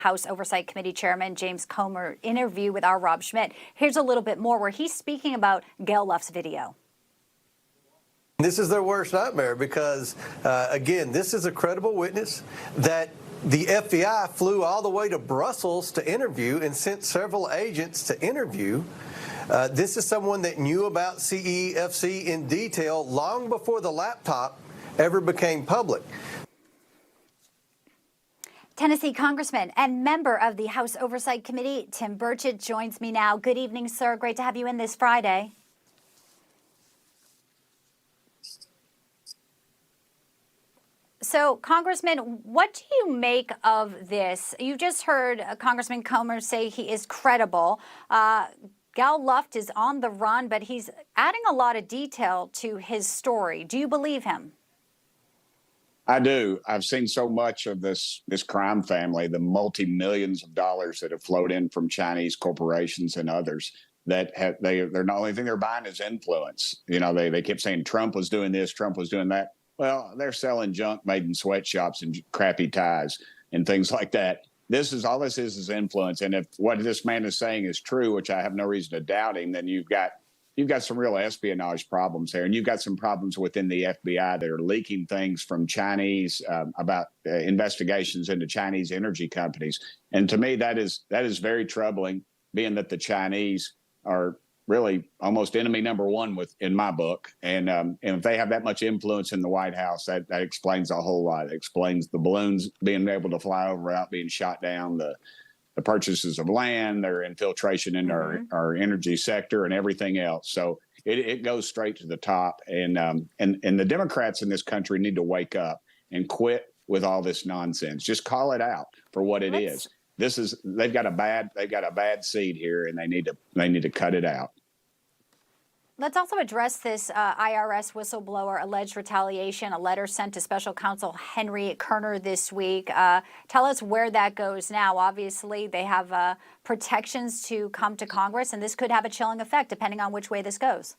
House Oversight Committee Chairman James Comer interview with our Rob Schmidt. Here's a little bit more where he's speaking about Gail Luft's video. This is their worst nightmare because, again, this is a credible witness that the FBI flew all the way to Brussels to interview and sent several agents to interview. This is someone that knew about CEFC in detail long before the laptop ever became public. Tennessee Congressman and member of the House Oversight Committee, Tim Burchett, joins me now. Good evening, sir. Great to have you in this Friday. So, Congressman, what do you make of this? You just heard Congressman Comer say he is credible. Gal Luft is on the run, but he's adding a lot of detail to his story. Do you believe him? I do. I've seen so much of this crime family, the multi-millions of dollars that have flowed in from Chinese corporations and others that they're not only thing they're buying is influence. You know, they kept saying Trump was doing this, Trump was doing that. Well, they're selling junk made in sweatshops and crappy ties and things like that. This is influence. And if what this man is saying is true, which I have no reason to doubt him, then you've got some real espionage problems there. And you've got some problems within the FBI that are leaking things from Chinese about investigations into Chinese energy companies. And to me, that is very troubling, being that the Chinese are really almost enemy number one in my book. And if they have that much influence in the White House, that explains a whole lot. It explains the balloons being able to fly over without being shot down, the purchases of land, their infiltration into our energy sector and everything else. So it goes straight to the top. And the Democrats in this country need to wake up and quit with all this nonsense. Just call it out for what it is. They've got a bad seed here, and they need to cut it out. Let's also address this IRS whistleblower alleged retaliation, a letter sent to Special Counsel Henry Kerner this week. Tell us where that goes now. Obviously, they have protections to come to Congress, and this could have a chilling effect depending on which way this goes.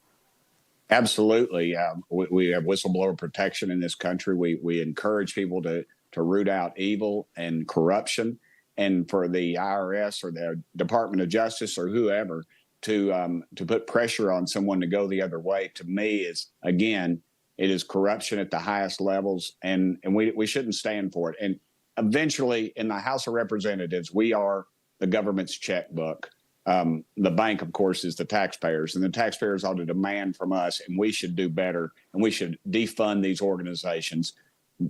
Absolutely. We have whistleblower protection in this country. We encourage people to root out evil and corruption, and for the IRS or the Department of Justice or whoever to put pressure on someone to go the other way, to me is, again, it is corruption at the highest levels, and we shouldn't stand for it. And eventually, in the House of Representatives, we are the government's checkbook. The bank, of course, is the taxpayers, and the taxpayers ought to demand from us, and we should do better, and we should defund these organizations,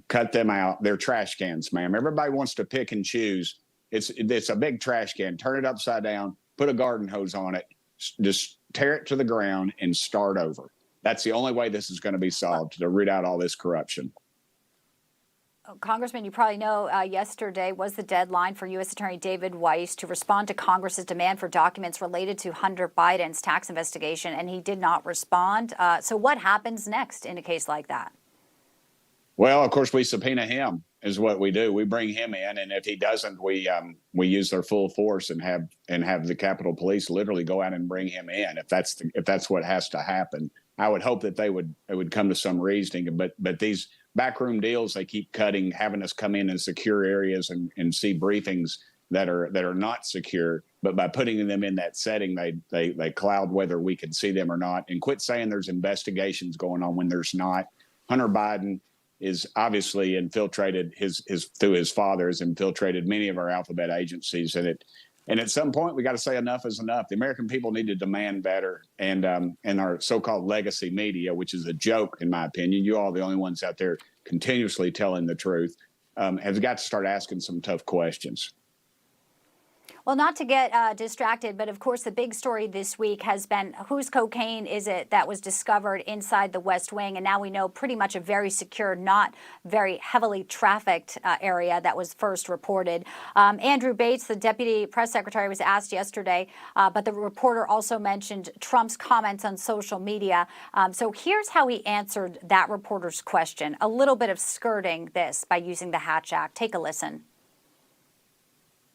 cut them out. They're trash cans, ma'am. Everybody wants to pick and choose. It's a big trash can. Turn it upside down, put a garden hose on it, just tear it to the ground and start over. That's the only way this is going to be solved, to root out all this corruption. Congressman, you probably know yesterday was the deadline for U.S. Attorney David Weiss to respond to Congress's demand for documents related to Hunter Biden's tax investigation, and he did not respond. So what happens next in a case like that? Well, of course, we subpoena him is what we do. We bring him in, and if he doesn't, we use their full force and have the Capitol Police literally go out and bring him in. If that's what has to happen, I would hope that they would come to some reasoning. But these backroom deals, they keep cutting, having us come in secure areas and see briefings that are not secure. But by putting them in that setting, they cloud whether we can see them or not. And quit saying there's investigations going on when there's not. Hunter Biden is obviously infiltrated through his father has infiltrated many of our alphabet agencies, and at some point we got to say enough is enough. The American people need to demand better, and our so-called legacy media, which is a joke in my opinion. You all are the only ones out there continuously telling the truth, has got to start asking some tough questions. Well, not to get distracted, but of course the big story this week has been whose cocaine is it that was discovered inside the West Wing? And now we know pretty much a very secure, not very heavily trafficked area that was first reported. Andrew Bates, the deputy press secretary, was asked yesterday, but the reporter also mentioned Trump's comments on social media. So here's how he answered that reporter's question, a little bit of skirting this by using the Hatch Act. Take a listen.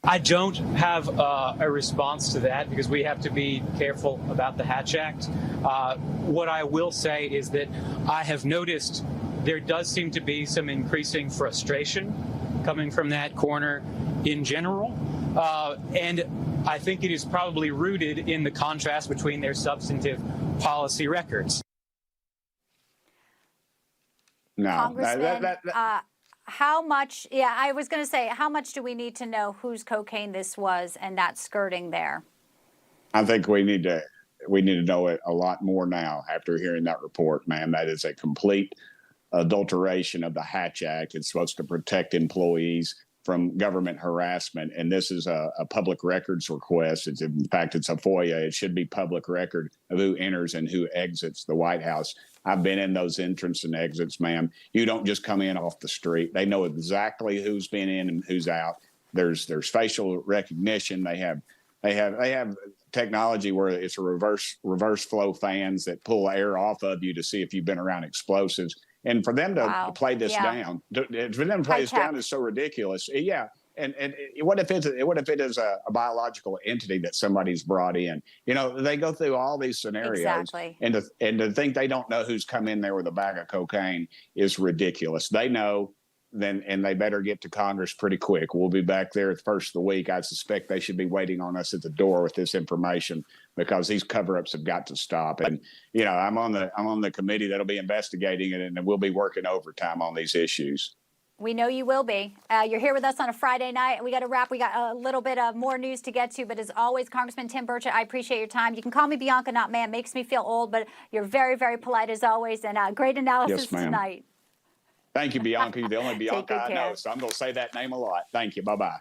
I don't have a response to that because we have to be careful about the Hatch Act. What I will say is that I have noticed there does seem to be some increasing frustration coming from that corner in general. And I think it is probably rooted in the contrast between their substantive policy records. No, Congressman, how much, I was going to say, how much do we need to know whose cocaine this was and that skirting there? I think we need to know it a lot more now after hearing that report, ma'am. That is a complete adulteration of the Hatch Act. It's supposed to protect employees from government harassment, and this is a public records request. In fact, it's a FOIA. It should be public record of who enters and who exits the White House. I've been in those entrance and exits, ma'am. You don't just come in off the street. They know exactly who's been in and who's out. There's facial recognition. They have technology where it's a reverse flow fans that pull air off of you to see if you've been around explosives. And for them to play this down, for them to play this down is so ridiculous. Yeah. And what if it is a biological entity that somebody's brought in? You know, they go through all these scenarios, exactly. and to think they don't know who's come in there with a bag of cocaine is ridiculous. They know. And they better get to Congress pretty quick. We'll be back there at the first of the week. I suspect they should be waiting on us at the door with this information, because these cover-ups have got to stop. And you know, I'm on the committee that'll be investigating it, and we'll be working overtime on these issues. We know you will be. You're here with us on a Friday night. We got to wrap. We got a little bit of more news to get to, but as always, Congressman Tim Burchett, I appreciate your time. You can call me Bianca, not ma'am. Makes me feel old, but you're very, very polite as always, and great analysis tonight. Thank you, Bianca. You're the only Bianca I know, so I'm going to say that name a lot. Thank you. Bye-bye.